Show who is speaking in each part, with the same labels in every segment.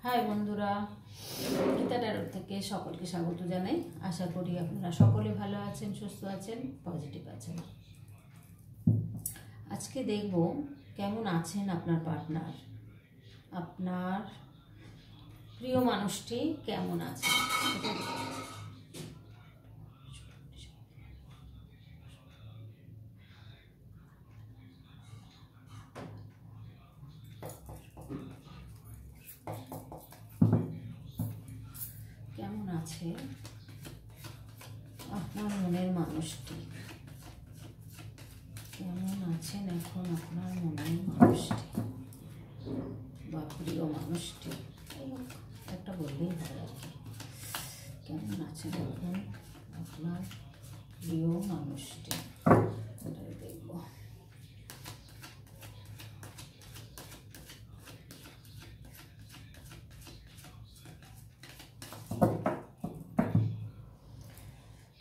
Speaker 1: High বন্ধুরা, Gita tarot থেকে সকলকে স্বাগত জানাই। আশা করি আপনারা সকলে ভালো আছেন, সুস্থ আছেন, পজিটিভ আছেন। আজকে দেখব কেমন আছেন আপনার পার্টনার, আপনার প্রিয় মানুষটি কেমন আছে। কেমন আছে আপনার মনের মানুষটি, কেমন আছেন এখন আপনার মনের মানুষটি বা প্রিয় মানুষটি, একটা বললেই হয় আর কি। কেমন আছেন এখন আপনার প্রিয় মানুষটি, এটাই দেখব।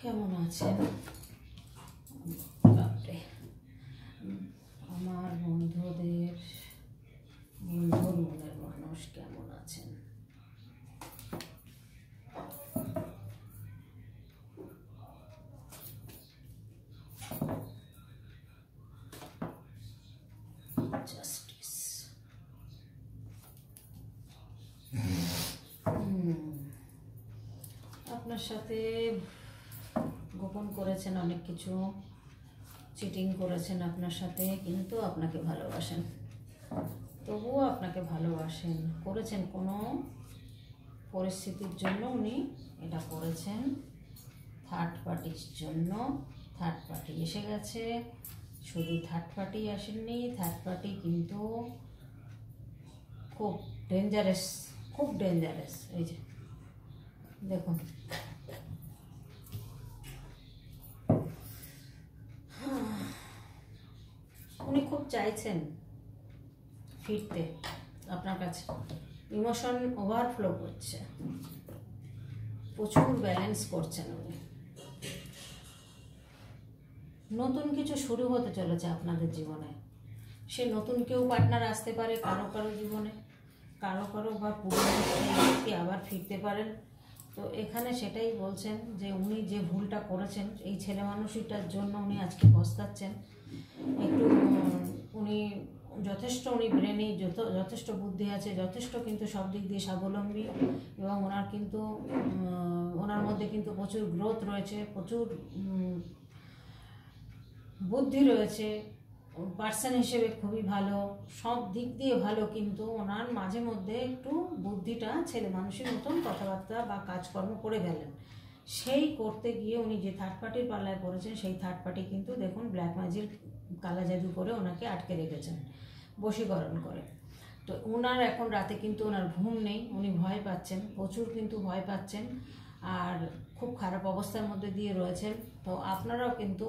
Speaker 1: কেমন আছেন আমার বন্ধুর মনের মানুষ, কেমন আছেন? জাস্টিস। আপনার সাথে গোপন করেছেন অনেক কিছু, চিটিং করেছেন আপনার সাথে, কিন্তু আপনাকে ভালোবাসেন, তবুও আপনাকে ভালোবাসেন। করেছেন কোনো পরিস্থিতির জন্য উনি এটা করেছেন, থার্ড পার্টির জন্য। থার্ড পার্টি এসে গেছে, শুধু থার্ড পার্টি আসেননি, থার্ড পার্টি কিন্তু খুব ডেঞ্জারাস, খুব ডেঞ্জারাস। এই যে দেখুন, উনি খুব চাইছেন ফিরতে আপনার কাছে, ইমোশন ওভারফ্লো করছে, প্রচুর ব্যালেন্স করছেন উনি। নতুন কিছু শুরু হতে চলেছে আপনাদের জীবনে। সে নতুন কেউ পার্টনার আসতে পারে কারো কারো জীবনে, কারো কারো বা পুরনো ব্যক্তি আবার ফিরতে পারেন। তো এখানে সেটাই বলছেন যে উনি যে ভুলটা করেছেন এই ছেলে মানুষটার জন্য উনি আজকে পস্তাচ্ছেন। একটু উনি যথেষ্ট, উনি ব্রেনে যথেষ্ট বুদ্ধি আছে, যথেষ্ট কিন্তু সব দিক দিয়ে স্বাবলম্বী, এবং ওনার কিন্তু ওনার মধ্যে কিন্তু প্রচুর গ্রোথ রয়েছে, প্রচুর বুদ্ধি রয়েছে, পার্সন হিসেবে খুবই ভালো, সব দিক দিয়ে ভালো। কিন্তু ওনার মাঝে মধ্যে একটু বুদ্ধিটা ছেলে মানুষের মতন কথাবার্তা বা কাজকর্ম করে ফেলেন। সেই করতে গিয়ে উনি যে থার্ড পার্টির পাল্লায় পড়েছেন, সেই থার্ড পার্টি কিন্তু দেখুন ব্ল্যাক ম্যাজিক, কালা জাদু করে ওনাকে আটকে রেখেছেন, বশীকরণ করে। তো ওনার এখন রাতে কিন্তু ওনার ঘুম নেই, উনি ভয় পাচ্ছেন, প্রচুর কিন্তু ভয় পাচ্ছেন, আর খুব খারাপ অবস্থার মধ্যে দিয়ে রয়েছেন। তো আপনারাও কিন্তু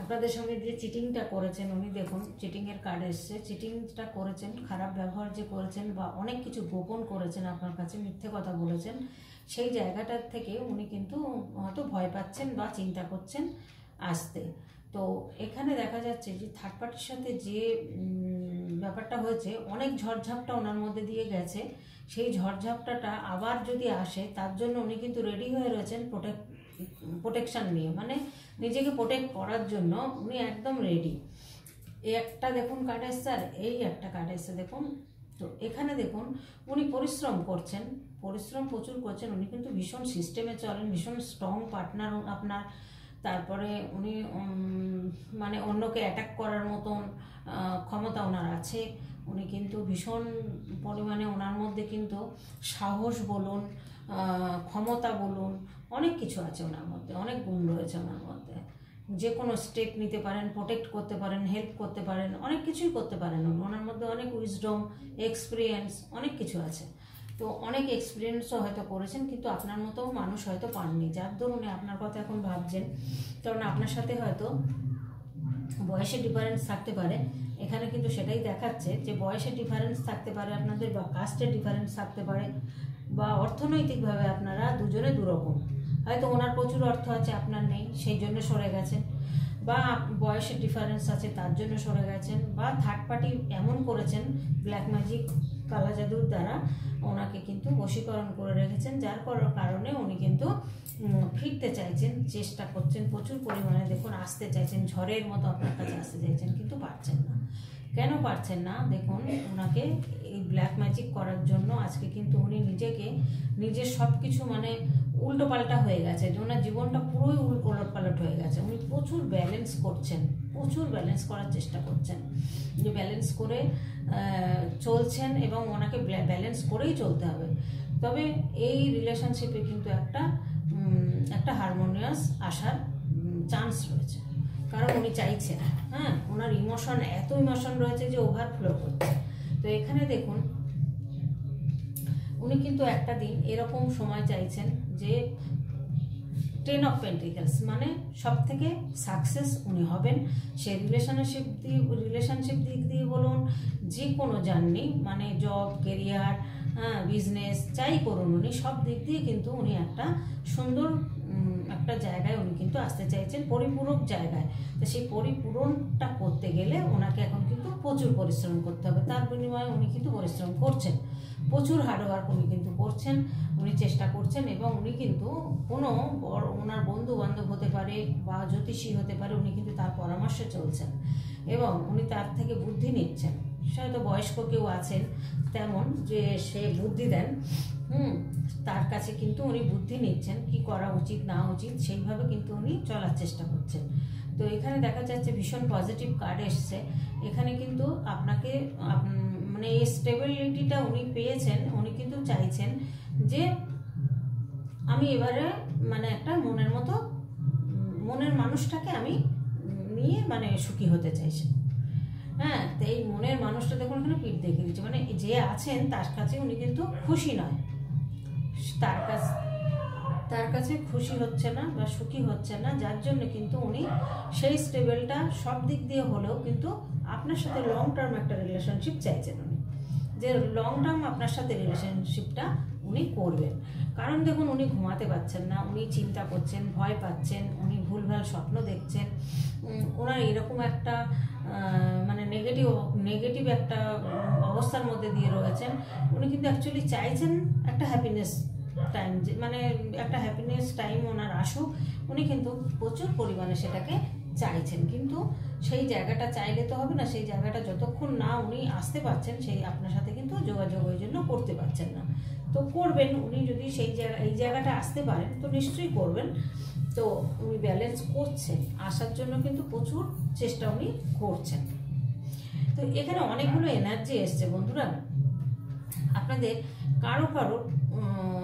Speaker 1: আপনাদের সঙ্গে যে চিটিংটা করেছেন, উনি দেখুন চিটিংয়ের কার্ড এসছে, চিটিংটা করেছেন, খারাপ ব্যবহার যে করেছেন বা অনেক কিছু গোপন করেছেন আপনার কাছে, মিথ্যে কথা বলেছেন, সেই জায়গাটার থেকে উনি কিন্তু হয়তো ভয় পাচ্ছেন বা চিন্তা করছেন আসতে। তো এখানে দেখা যাচ্ছে যে থার্ড পার্টির সাথে যে ব্যাপারটা হয়েছে, অনেক ঝড়ঝাপটা ওনার মধ্যে দিয়ে গেছে, সেই ঝড়ঝাপটাটা আবার যদি আসে তার জন্য উনি কিন্তু রেডি হয়ে রয়েছেন প্রোটেকশান নিয়ে, মানে নিজেকে প্রোটেক্ট করার জন্য উনি একদম রেডি। এই একটা দেখুন কার্ড এসছে, আর এই একটা কার্ড এসছে দেখুন। তো এখানে দেখুন উনি পরিশ্রম করছেন, পরিশ্রম প্রচুর করছেন, উনি কিন্তু ভীষণ সিস্টেমে চলেন, ভীষণ স্ট্রং পার্টনার আপনার। তারপরে উনি মানে অন্যকে অ্যাটাক করার মতন ক্ষমতা ওনার আছে। উনি কিন্তু ভীষণ পরিমাণে ওনার মধ্যে কিন্তু সাহস বলুন, ক্ষমতা বলুন, অনেক কিছু আছে ওনার মধ্যে, অনেক গুণ রয়েছে ওনার মধ্যে। যে কোনো স্টেপ নিতে পারেন, প্রোটেক্ট করতে পারেন, হেল্প করতে পারেন, অনেক কিছুই করতে পারেন। ওনার মধ্যে অনেক উইজডম, এক্সপিরিয়েন্স, অনেক কিছু আছে। তো অনেক এক্সপিরিয়েন্সও হয়তো করেছেন, কিন্তু আপনার মতো মানুষ হয়তো পাননি, যার দরুন আপনার কথা এখন ভাবছেন। কারণ আপনার সাথে হয়তো বয়সের ডিফারেন্স থাকতে পারে, এখানে কিন্তু সেটাই দেখাচ্ছে যে বয়সের ডিফারেন্স থাকতে পারে আপনাদের, বা কাস্টের ডিফারেন্স থাকতে পারে, বা অর্থনৈতিকভাবে আপনারা দুজনে দুরকম। হয়তো ওনার প্রচুর অর্থ আছে, আপনার নেই, সেই জন্য সরে গেছেন, বা বয়সের ডিফারেন্স আছে তার জন্য সরে গেছেন, বা থার্ড পার্টি এমন করেছেন ব্ল্যাক ম্যাজিক কালা জাদুর দ্বারা ওনাকে কিন্তু বশীকরণ করে রেখেছেন, যার কারণে উনি কিন্তু ফিরতে চাইছেন, চেষ্টা করছেন প্রচুর পরিমাণে। দেখুন আসতে চাইছেন, ঝড়ের মতো আপনার কাছে আসতে চাইছেন, কিন্তু পারছেন না। কেন পারছেন না? দেখুন ওনাকে এই ব্ল্যাক ম্যাজিক করার জন্য আজকে কিন্তু উনি নিজের সব কিছু মানে উল্টো পাল্টা হয়ে গেছে, যে ওনার জীবনটা পুরোই ওলট পালট হয়ে গেছে। উনি প্রচুর ব্যালেন্স করছেন, প্রচুর ব্যালেন্স করার চেষ্টা করছেন, যে ব্যালেন্স করে চলছেন, এবং ওনাকে ব্যালেন্স করেই চলতে হবে। তবে এই রিলেশনশিপে কিন্তু একটা হারমোনিয়াস আসার চান্স রয়েছে, কারণ উনি চাইছেন, হ্যাঁ, ওনার এত ইমোশন রয়েছে যে ওভারফ্লো করছে। তো এখানে দেখুন উনি কিন্তু একটা দিন এরকম সময় চাইছেন যে 10 অফ পেন্টিকলস, মানে সব থেকে সাকসেস উনি হবেন। সে রিলেশনশিপ দিক দিয়ে বলুন, যে কোনো জার্নি, মানে জব, কেরিয়ার, বিজনেস, যাই করুন, উনি সব দিক দিয়ে কিন্তু উনি একটা সুন্দর একটা জায়গায় উনি কিন্তু আসতে চাইছেন, পরিপূরক জায়গায়। তো সেই পরিপূরণটা করতে গেলে ওনাকে এখন কিন্তু প্রচুর পরিশ্রম করতে হবে। তার বিনিময়ে উনি কিন্তু পরিশ্রম করছেন, প্রচুর হার্ডওয়ার্ক উনি কিন্তু করছেন, উনি চেষ্টা করছেন, এবং উনি কিন্তু কোনো ওনার বন্ধু বান্ধব হতে পারে বা জ্যোতিষী হতে পারে, উনি কিন্তু তার পরামর্শে চলছেন, এবং উনি তার থেকে বুদ্ধি নিচ্ছেন। হয়তো বয়স্ক কেউ আছেন তেমন, যে সে বুদ্ধি দেন, তার কাছে কিন্তু উনি বুদ্ধি নিচ্ছেন, কি করা উচিত না উচিত, সেইভাবে কিন্তু উনি চলার চেষ্টা করছেন। তো এখানে দেখা যাচ্ছে ভীষণ পজিটিভ কার্ড এসছে। এখানে কিন্তু আপনাকে মানে এই স্টেবিলিটিটা উনি পেয়েছেন। উনি কিন্তু চাইছেন যে আমি এবারে মানে একটা মনের মানুষটাকে আমি নিয়ে মানে সুখী হতে চাইছি। হ্যাঁ, তো এই মনের মানুষটা দেখুন এখানে পিঠ দেখে দিচ্ছে, মানে যে আছেন তার কাছে উনি কিন্তু খুশি নয়, তার কাছে খুশি হচ্ছে না বা সুখী হচ্ছে না, যার জন্য কিন্তু উনি সেই স্টেবলটা সব দিক দিয়ে হলেও কিন্তু আপনার সাথে লং টার্ম একটা রিলেশনশিপ চাইছেন উনি, যে লং টার্ম আপনার সাথে রিলেশনশিপটা উনি করবেন। কারণ দেখুন উনি ঘুমাতে পারছেন না, উনি চিন্তা করছেন, ভয় পাচ্ছেন, উনি ভুলভাল স্বপ্ন দেখছেন, ওনার এরকম একটা মানে নেগেটিভ একটা অবস্থার মধ্যে দিয়ে রয়েছেন। উনি কিন্তু অ্যাকচুয়ালি চাইছেন একটা হ্যাপিনেস টাইম, মানে একটা হ্যাপিনেস টাইম ওনার আসুক, উনি কিন্তু প্রচুর পরিমাণে সেটাকে চাইছেন। কিন্তু সেই জায়গাটা চাইলে তো হবে না, সেই জায়গাটা যতক্ষণ না উনি আসতে পারছেন, সেই আপনার সাথে কিন্তু যোগাযোগ ওই জন্য করতে পারছেন না। তো করবেন উনি, যদি এই জায়গাটা আসতে পারেন তো নিশ্চয়ই করবেন। তো উনি ব্যালেন্স করছেন, আসার জন্য কিন্তু প্রচুর চেষ্টা উনি করছেন। তো এখানে অনেকগুলো এনার্জি এসছে বন্ধুরা। আপনাদের কারো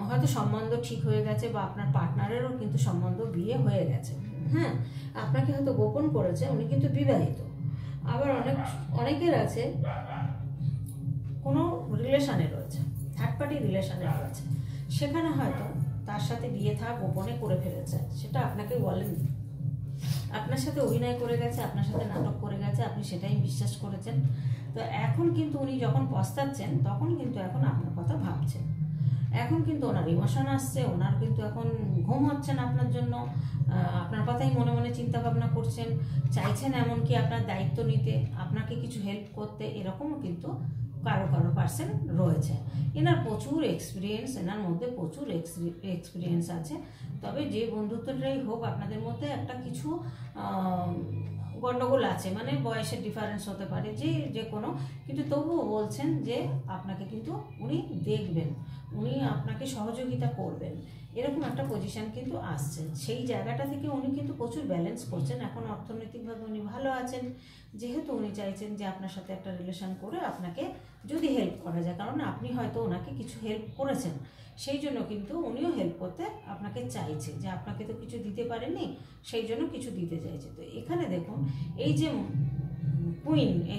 Speaker 1: হয়তো সম্বন্ধ ঠিক হয়ে গেছে, বা আপনার পার্টনারেরও কিন্তু সম্বন্ধ বিয়ে হয়ে গেছে। হ্যাঁ, আপনাকে হয়তো গোপন করেছে, উনি কিন্তু বিবাহিত। আবার অনেকের আছে কোনো রিলেশনে রয়েছে, থার্ড পার্টি রিলেশনে রয়েছে, সেখানে হয়তো তার সাথে বিয়ে গোপনে করে ফেলেছে, সেটা আপনাকে বলেনি, আপনার সাথে অভিনয় করে গেছে, আপনার সাথে নাটক করে গেছে, আপনি সেটাই বিশ্বাস করেছেন। তো এখন কিন্তু উনি যখন পস্তাচ্ছেন, তখন কিন্তু এখন আপনার কথা ভাবছেন, এখন কিন্তু ওনার ইমোশন আসছে, ওনার কিন্তু এখন ঘুম হচ্ছে না আপনার জন্য, আপনার কথাই মনে মনে চিন্তা ভাবনা করছেন, চাইছেন এমনকি আপনার দায়িত্ব নিতে, আপনাকে কিছু হেল্প করতে, এরকমও কিন্তু কারো পার্সন রয়েছে। এনার প্রচুর এক্সপিরিয়েন্স, এনার মধ্যে প্রচুর এক্সপিরিয়েন্স আছে। তবে যে বন্ধুত্বটাই হোক, আপনাদের মধ্যে একটা কিছু গন্ডগোল আছে, মানে বয়সের ডিফারেন্স হতে পারে, যে কোনো, কিন্তু তবুও বলছেন যে আপনাকে কিন্তু উনি দেখবেন, উনি আপনাকে সহযোগিতা করবেন, এরকম একটা পজিশন কিন্তু আসছে। সেই জায়গাটা থেকে উনি কিন্তু প্রচুর ব্যালেন্স করছেন। এখন অর্থনৈতিকভাবে উনি ভালো আছেন, যেহেতু উনি চাইছেন যে আপনার সাথে একটা রিলেশন করে আপনাকে যদি হেল্প করা যায়, কারণ আপনি হয়তো ওনাকে কিছু হেল্প করেছেন, সেই জন্য কিন্তু উনিও হেল্প করতে আপনাকে চাইছে, যে আপনাকে তো কিছু দিতে পারেননি, সেই জন্য কিছু দিতে চাইছে। তো এখানে দেখুন এই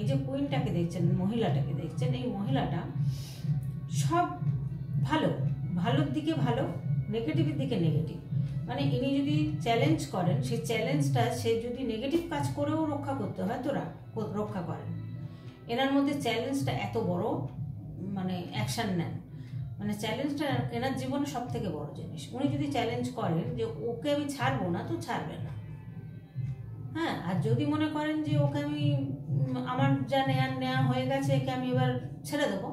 Speaker 1: যে কুইনটাকে দেখছেন, মহিলাটাকে দেখছেন, এই মহিলাটা সব ভালোর দিকে ভালো, নেগেটিভের দিকে নেগেটিভ। মানে ইনি যদি চ্যালেঞ্জ করেন, সেই চ্যালেঞ্জটা সে যদি নেগেটিভ কাজ করেও রক্ষা করতে হয় তো রক্ষা করেন। এনার মধ্যে চ্যালেঞ্জটা এত বড়, মানে অ্যাকশান নেন, মানে চ্যালেঞ্জটা এনার জীবনে সব থেকে বড় জিনিস। উনি যদি চ্যালেঞ্জ করেন যে ওকে আমি ছাড়বো না, তো ছাড়বে না। হ্যাঁ, আর যদি মনে করেন যে ওকে আমি আমার যা নেওয়া হয়ে গেছে, একে আমি এবার ছেড়ে দেবো,